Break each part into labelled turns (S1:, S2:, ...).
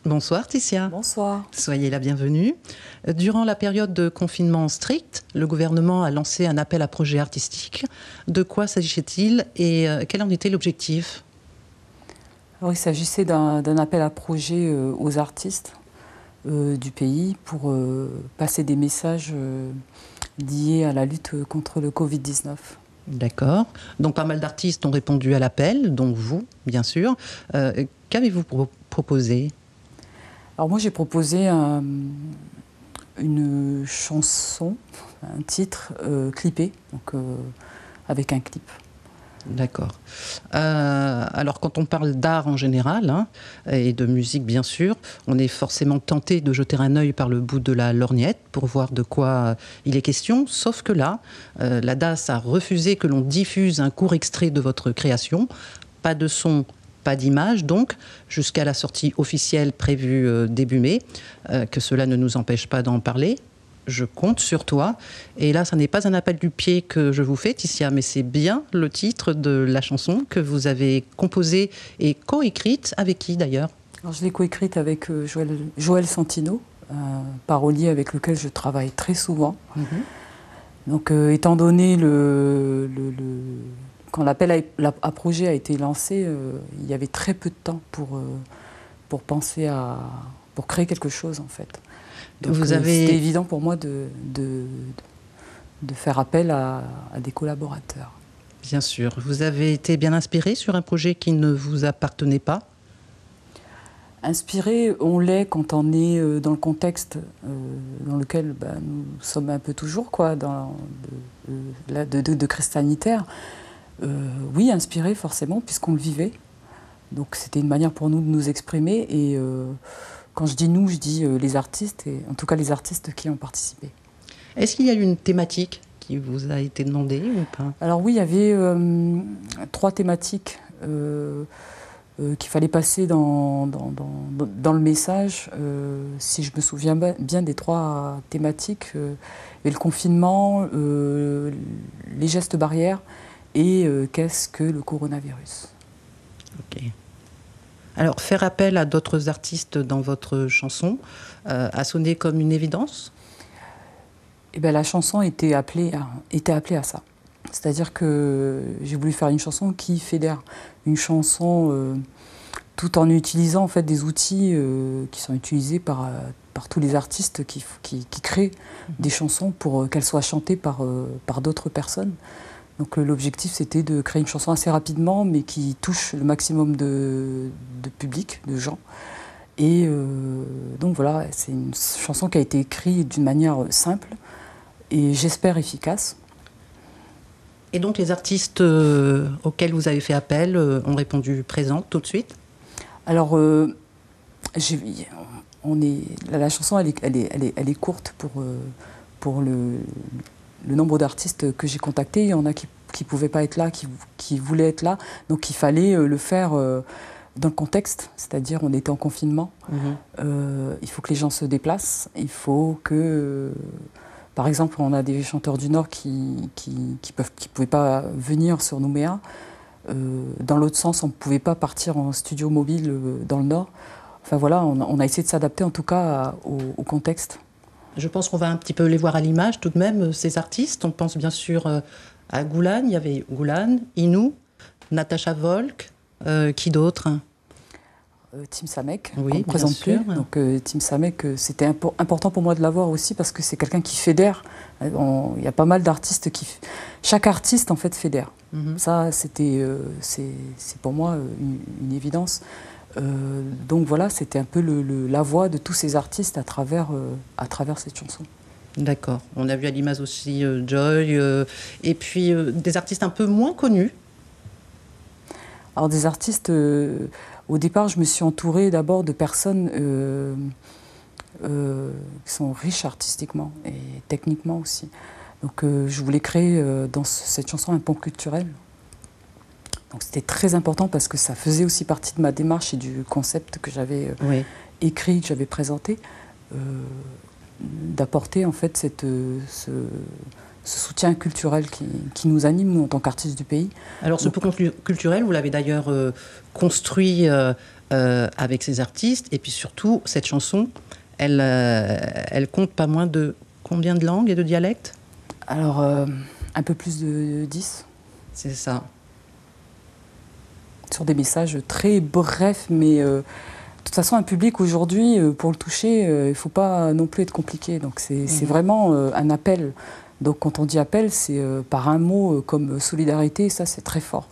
S1: Bonsoir Ticia.
S2: Bonsoir.
S1: Soyez la bienvenue. Durant la période de confinement strict, le gouvernement a lancé un appel à projets artistiques. De quoi s'agissait-il et quel en était l'objectif ?
S2: Alors, il s'agissait d'un appel à projets aux artistes du pays pour passer des messages liés à la lutte contre le Covid-19.
S1: D'accord. Donc pas mal d'artistes ont répondu à l'appel, dont vous, bien sûr. Qu'avez-vous proposé ?
S2: Alors moi j'ai proposé une chanson, un titre clippé, donc avec un clip.
S1: D'accord. Alors quand on parle d'art en général, et de musique bien sûr, on est forcément tenté de jeter un œil par le bout de la lorgnette pour voir de quoi il est question, sauf que là, la DAS a refusé que l'on diffuse un court extrait de votre création. Pas de son, pas d'image, donc, jusqu'à la sortie officielle prévue début mai, que cela ne nous empêche pas d'en parler. Je compte sur toi. Et là, ça n'est pas un appel du pied que je vous fais, Ticia, mais c'est bien le titre de la chanson que vous avez composée et coécrite. Avec qui, d'ailleurs ?
S2: Alors, je l'ai coécrite avec Joël Santino, un parolier avec lequel je travaille très souvent. Donc, étant donné quand l'appel à projet a été lancé, il y avait très peu de temps pour penser pour créer quelque chose, en fait. Donc, c'était évident pour moi de faire appel à des collaborateurs.
S1: Bien sûr. Vous avez été bien inspiré sur un projet qui ne vous appartenait pas ?
S2: Inspiré, on l'est quand on est dans le contexte dans lequel nous sommes un peu toujours, quoi, de crise sanitaire. Oui, inspiré forcément, puisqu'on le vivait. Donc c'était une manière pour nous de nous exprimer. Et quand je dis nous, je dis les artistes, et en tout cas les artistes qui ont participé. Est-ce
S1: qu'il y a eu une thématique qui vous a été demandée ou pas ?
S2: Alors oui, il y avait 3 thématiques qu'il fallait passer dans le message. Si je me souviens bien des 3 thématiques, et le confinement, les gestes barrières et qu'est-ce que le coronavirus.
S1: Ok. Alors, faire appel à d'autres artistes dans votre chanson a sonné comme une évidence ?
S2: Eh bien, la chanson était appelée à ça. C'est-à-dire que j'ai voulu faire une chanson qui fédère, une chanson tout en utilisant en fait des outils qui sont utilisés par tous les artistes qui créent des chansons pour qu'elles soient chantées par d'autres personnes. Donc l'objectif c'était de créer une chanson assez rapidement mais qui touche le maximum de public, de gens. Et donc voilà, c'est une chanson qui a été écrite d'une manière simple et j'espère efficace.
S1: Et donc les artistes auxquels vous avez fait appel ont répondu présents tout de suite ?
S2: Alors la chanson elle est courte pour le nombre d'artistes que j'ai contactés. Il y en a qui ne pouvaient pas être là, qui voulaient être là. Donc il fallait le faire dans le contexte, c'est-à-dire on était en confinement. Il faut que les gens se déplacent. Il faut que, par exemple, on a des chanteurs du Nord qui ne pouvaient pas venir sur Nouméa. Dans l'autre sens, on ne pouvait pas partir en studio mobile dans le Nord. Enfin voilà, on a essayé de s'adapter en tout cas au contexte.
S1: Je pense qu'on va un petit peu les voir à l'image tout de même, ces artistes. On pense bien sûr à Goulan, il y avait Goulan, Inou, Natacha Volk, qui d'autre ?
S2: Tim Samek,
S1: oui,
S2: qu'on ne présente plus. Donc Tim Samek, c'était important pour moi de l'avoir aussi parce que c'est quelqu'un qui fédère. Il y a pas mal d'artistes chaque artiste en fait fédère. Ça, c'est pour moi une évidence. Donc voilà, c'était un peu la voix de tous ces artistes à travers cette chanson.
S1: D'accord. On a vu à l'image aussi Joy, et puis des artistes un peu moins connus.
S2: Alors des artistes, au départ, je me suis entourée d'abord de personnes qui sont riches artistiquement et techniquement aussi. Donc je voulais créer dans cette chanson un pont culturel. Donc c'était très important parce que ça faisait aussi partie de ma démarche et du concept que j'avais écrit, que j'avais présenté. d'apporter en fait ce soutien culturel qui nous anime, nous, en tant qu'artistes du pays.
S1: Alors ce pont culturel, vous l'avez d'ailleurs construit avec ces artistes, et puis surtout, cette chanson, elle compte pas moins de combien de langues et de dialectes?
S2: Alors, un peu plus de 10.
S1: C'est ça.
S2: Sur des messages très brefs, mais de toute façon, un public aujourd'hui, pour le toucher, il ne faut pas non plus être compliqué. Donc c'est vraiment un appel. Donc quand on dit appel, c'est par un mot comme solidarité, ça c'est très fort.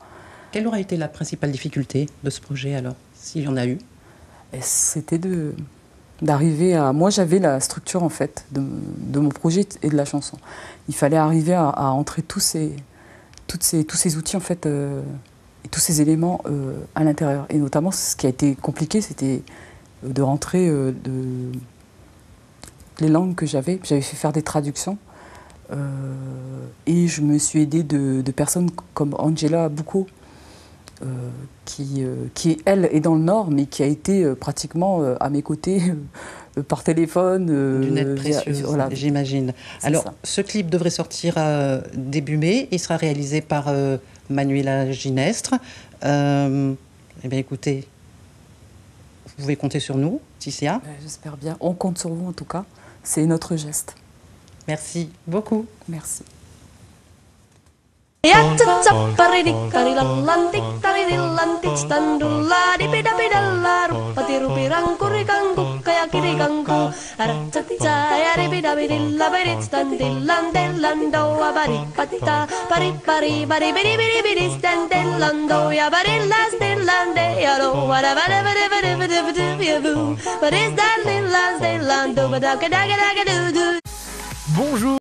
S1: Quelle aurait été la principale difficulté de ce projet alors, s'il y en a eu?
S2: C'était d'arriver à... Moi j'avais la structure en fait de mon projet et de la chanson. Il fallait arriver à entrer tous ces outils en fait, et tous ces éléments à l'intérieur. Et notamment ce qui a été compliqué, c'était de rentrer les langues que j'avais. J'avais fait faire des traductions. Et je me suis aidée de personnes comme Angela Bucco, qui elle, est dans le Nord, mais qui a été pratiquement à mes côtés par téléphone.
S1: D'une aide précieuse, voilà. J'imagine. Alors, ce clip devrait sortir début mai. Il sera réalisé par Manuela Ginestre. Eh bien, écoutez, vous pouvez compter sur nous, Ticia.
S2: J'espère bien. On compte sur vous, en tout cas. C'est notre geste.
S1: Merci beaucoup.
S2: Merci.
S3: Bonjour.